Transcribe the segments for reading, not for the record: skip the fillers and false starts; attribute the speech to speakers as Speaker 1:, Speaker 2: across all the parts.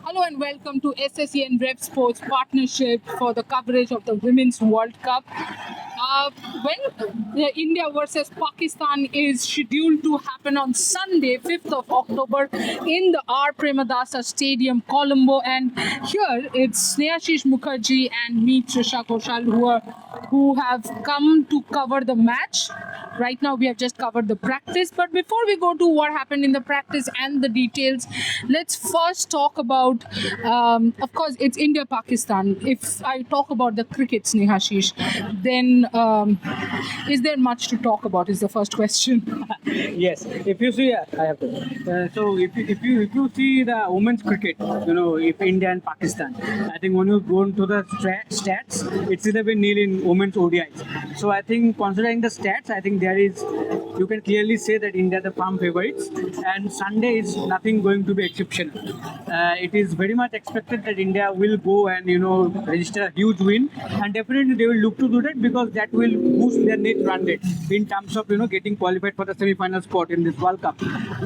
Speaker 1: Hello and welcome to SSE and Rev Sports partnership for the coverage of the Women's World Cup. India versus Pakistan is scheduled to happen on Sunday, 5th of October in the R. Premadasa Stadium, Colombo. And here it's Snehashish Mukherjee and me, Trisha Koshal, who have come to cover the match. Right now, we have just covered the practice. But before we go to what happened in the practice and the details, let's first talk about, of course, it's India-Pakistan. If I talk about the cricket, Snehashish, then is there much to talk about is the first question.
Speaker 2: Yes, if you see, I have to. So if you see the women's cricket, if India and Pakistan, I think when you go into the stats, it's 11-0 in women's ODIs. So I think considering the stats, I think you can clearly say that India are the firm favorites, and Sunday is nothing going to be exceptional. It is very much expected that India will go and register a huge win, and definitely they will look to do that because that will boost their net run rate in terms of getting qualified for the semi-final spot in this World Cup.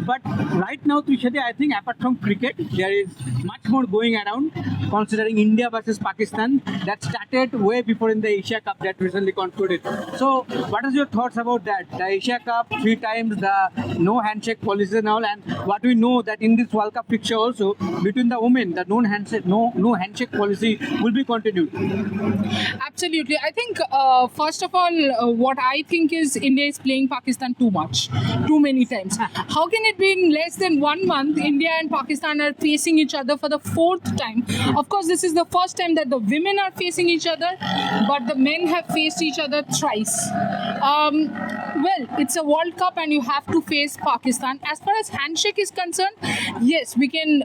Speaker 2: But right now, Trishadi, I think apart from cricket, there is much more going around. Considering India versus Pakistan, that started way before in the Asia Cup that recently concluded. So, what is your thoughts about that? The Asia Cup 3 times, the no handshake policy and all, and what we know that in this World Cup picture also between the women, the no handshake policy will be continued.
Speaker 1: Absolutely. I think, first of all, what I think is India is playing Pakistan too much, too many times. How can it be in less than 1 month, India and Pakistan are facing each other for the 4th time? Of course, this is the first time that the women are facing each other, but the men have faced each other thrice. Well, it's a World Cup and you have to face Pakistan. As far as handshake is concerned, yes, we can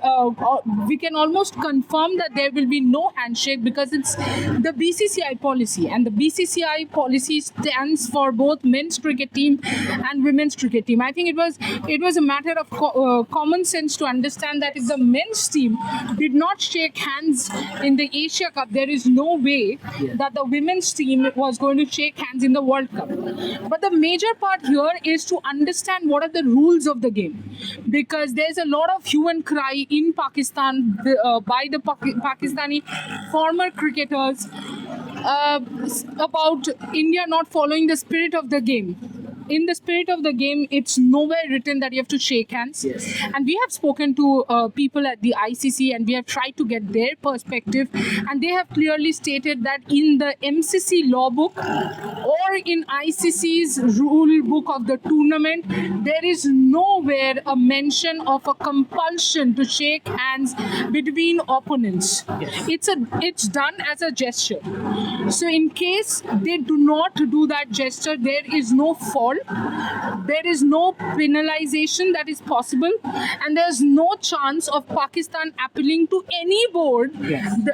Speaker 1: almost confirm that there will be no handshake because it's the BCCI policy, and the BCCI policy stands for both men's cricket team and women's cricket team. I think it was a matter of common sense to understand that if the men's team did not shake hands in the Asia Cup, there is no way that the women's team was going to shake hands in the World Cup. But the major part here is to understand what are the rules of the game, because there's a lot of hue and cry in Pakistan by the Pakistani former cricketers about India not following the spirit of the game. In the spirit of the game, it's nowhere written that you have to shake hands.
Speaker 2: Yes.
Speaker 1: And we have spoken to people at the ICC and we have tried to get their perspective. And they have clearly stated that in the MCC law book or in ICC's rule book of the tournament, there is nowhere a mention of a compulsion to shake hands between opponents.
Speaker 2: Yes.
Speaker 1: It's done as a gesture. So in case they do not do that gesture, there is no fault. There is no penalization that is possible, and there's no chance of Pakistan appealing to any board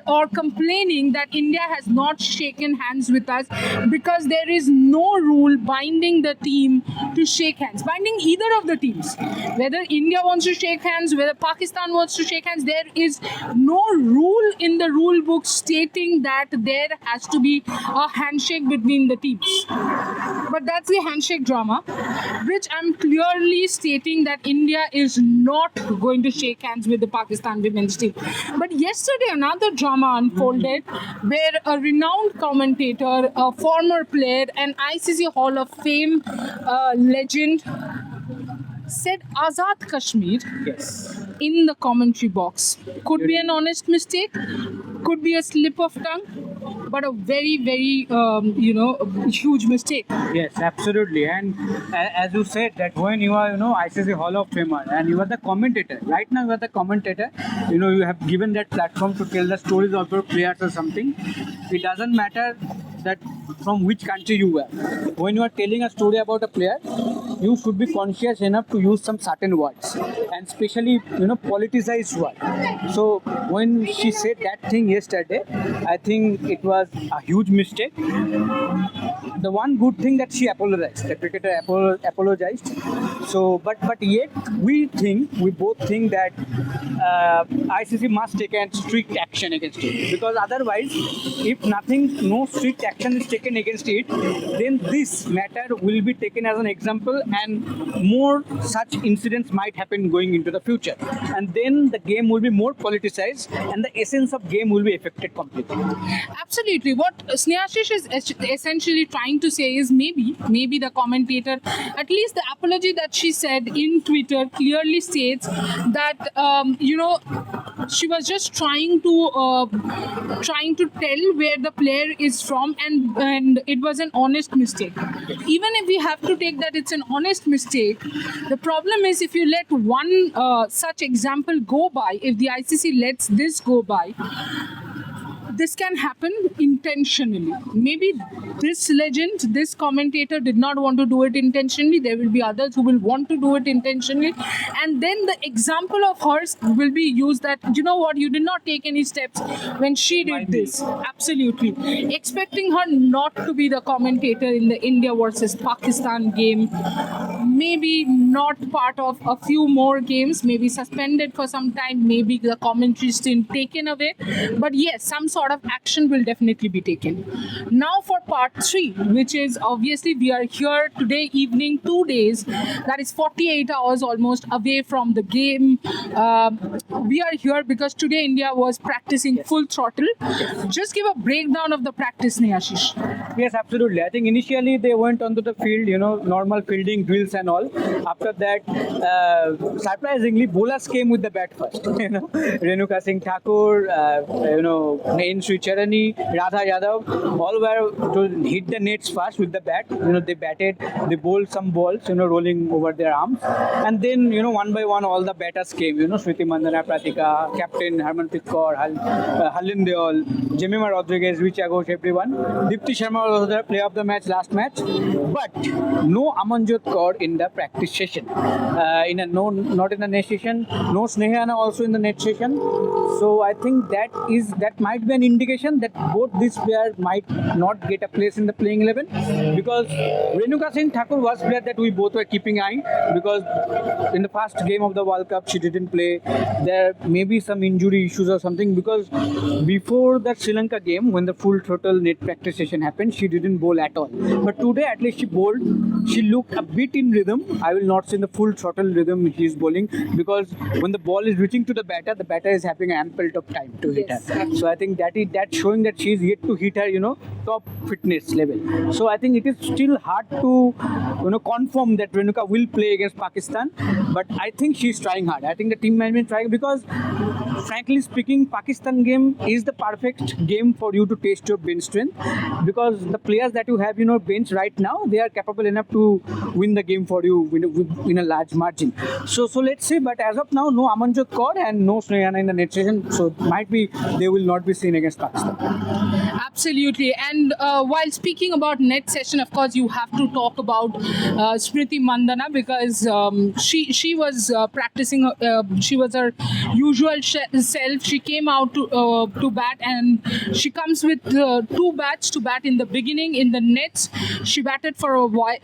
Speaker 1: or complaining that India has not shaken hands with us, because there is no rule binding the team to shake hands, binding either of the teams. Whether India wants to shake hands, whether Pakistan wants to shake hands, there is no rule in the rule book stating that there has to be a handshake between the teams. But that's the handshake drama, which I'm clearly stating that India is not going to shake hands with the Pakistan women's team. But yesterday, another drama unfolded where a renowned commentator, a former player, an ICC Hall of Fame legend, said Azad Kashmir in the commentary box. Could be an honest mistake, could be a slip of tongue, but a very, very, huge mistake.
Speaker 2: Yes, absolutely. And as you said that when you are, ICC Hall of Famer and you are the commentator, right now you are the commentator, you have given that platform to tell the stories of your players or something. It doesn't matter that from which country you are. When you are telling a story about a player, you should be conscious enough to use some certain words, and especially, politicized words. So when she said that thing yesterday, I think it was a huge mistake. The one good thing that she apologized, the cricketer apologized. So, but yet we both think that ICC must take a strict action against it, because otherwise, if no strict action is taken against it, then this matter will be taken as an example and more such incidents might happen going into the future, and then the game will be more politicized and the essence of game will be affected completely.
Speaker 1: Absolutely. What Snehashish is essentially trying to say is maybe the commentator, at least the apology that she said in Twitter clearly states that she was just trying to tell where the player is from, and it was an honest mistake. Even if we have to take that it's an honest mistake, the problem is if you let one such example go by, if the ICC lets this go by, this can happen intentionally. Maybe this legend, this commentator did not want to do it intentionally. There will be others who will want to do it intentionally. And then the example of hers will be used that, you know what, you did not take any steps when she did this. Absolutely. Expecting her not to be the commentator in the India versus Pakistan game. Maybe not part of a few more games, maybe suspended for some time, maybe the commentary still taken away. But yes, some sort of action will definitely be taken. Now for part 3, which is obviously we are here today evening, 2 days, that is 48 hours almost away from the game. We are here because today India was practicing full throttle. Just give a breakdown of the practice, Snehashish.
Speaker 2: Yes, absolutely. I think initially they went onto the field, normal fielding drills and all. After that, surprisingly, bowlers came with the bat first. Renuka Singh Thakur, Nain Sri Charani, Radha Yadav, all were to hit the nets first with the bat. They batted, they bowled some balls, rolling over their arms. And then, one by one, all the batters came. Smriti Mandhana, Pratika, Captain Harmanpreet Kaur, Harleen Deol, Jemima Rodriguez, Richa Ghosh, everyone. Dipti Sharma was the player of the match last match. But no Amanjot Kaur in the practice session. Not in the net session. No Snehana also in the net session. So I think that might be an indication that both these players might not get a place in the playing 11, because Renuka Singh Thakur was player that we both were keeping eye, because in the first game of the World Cup she didn't play. There may be some injury issues or something, because before that Sri Lanka game, when the full throttle net practice session happened, she didn't bowl at all. But today at least she bowled. She looked a bit in rhythm. I will not say in the full throttle rhythm she is bowling, because when the ball is reaching to the batter is having ample of time to hit her. So I think that's showing that she is yet to hit her top fitness level. So I think it is still hard to confirm that Renuka will play against Pakistan, but I think she is trying hard. I think the team management trying, because frankly speaking, Pakistan game is the perfect game for you to test your bench strength, because the players that you have bench right now, they are capable enough to win the game for you in a large margin. So let's see, but as of now, no Amanjot Kaur and no Snehana in the net session, so might be they will not be seen against Pakistan.
Speaker 1: Absolutely. And while speaking about net session, of course, you have to talk about Smriti Mandhana, because she was practicing. She was her usual self. She came out to bat, and she comes with 2 bats to bat in the beginning. In the nets, she batted for a while.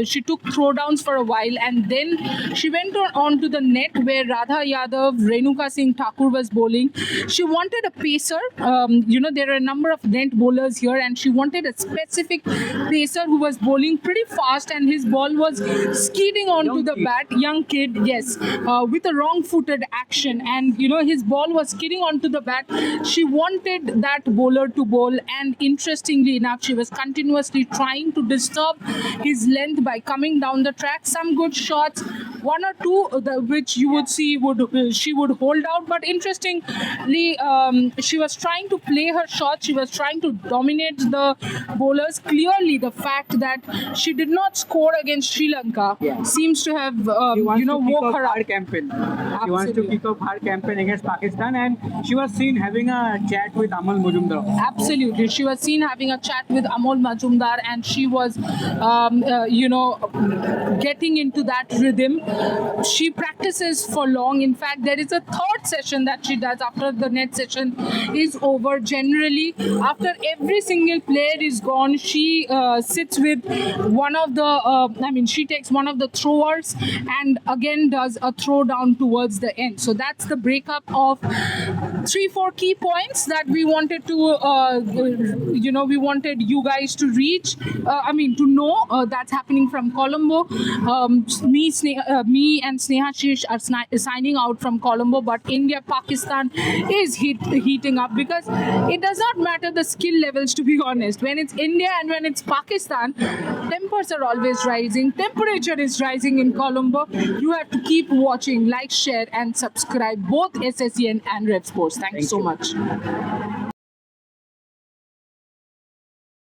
Speaker 1: She took throwdowns for a while, and then she went on to the net where Radha Yadav, Renuka Singh Thakur was bowling. She wanted a pacer. There are a number of net bowlers here, and she wanted a specific pacer who was bowling pretty fast, and his ball was skidding onto the bat. Young kid, yes, with a wrong-footed action, and his ball was skidding onto the bat. She wanted that bowler to bowl, and interestingly enough, she was continuously trying to disturb his length by coming down the track. Some good shots, 1 or 2 which you would see she would hold out, but interestingly, she was trying to play her shot. She was trying to dominate the bowlers. Clearly, the fact that she did not score against Sri Lanka seems to have woke her up.
Speaker 2: Campaign. She wants to kick off her campaign against Pakistan, and she was seen having a chat with Amol Majumdar.
Speaker 1: Absolutely, she was seen having a chat with Amol Majumdar, and she was, getting into that rhythm. she practices for long. In fact, there is a third session that she does after the net session is over. Generally, after every single player is gone, she sits with one of the, she takes one of the throwers and again does a throw down towards the end. So that's the breakup of 3-4 key points that we wanted to, we wanted you guys to reach, to know that's happening from Colombo. Me and Sneha Sheesh are signing out from Colombo, but India, Pakistan is heating up because it does not matter the skill levels, to be honest. When it's India and when it's Pakistan, tempers are always rising. Temperature is rising in Colombo. You have to keep watching, like, share, and subscribe both SSEN and Rev Sports. Thank you so much.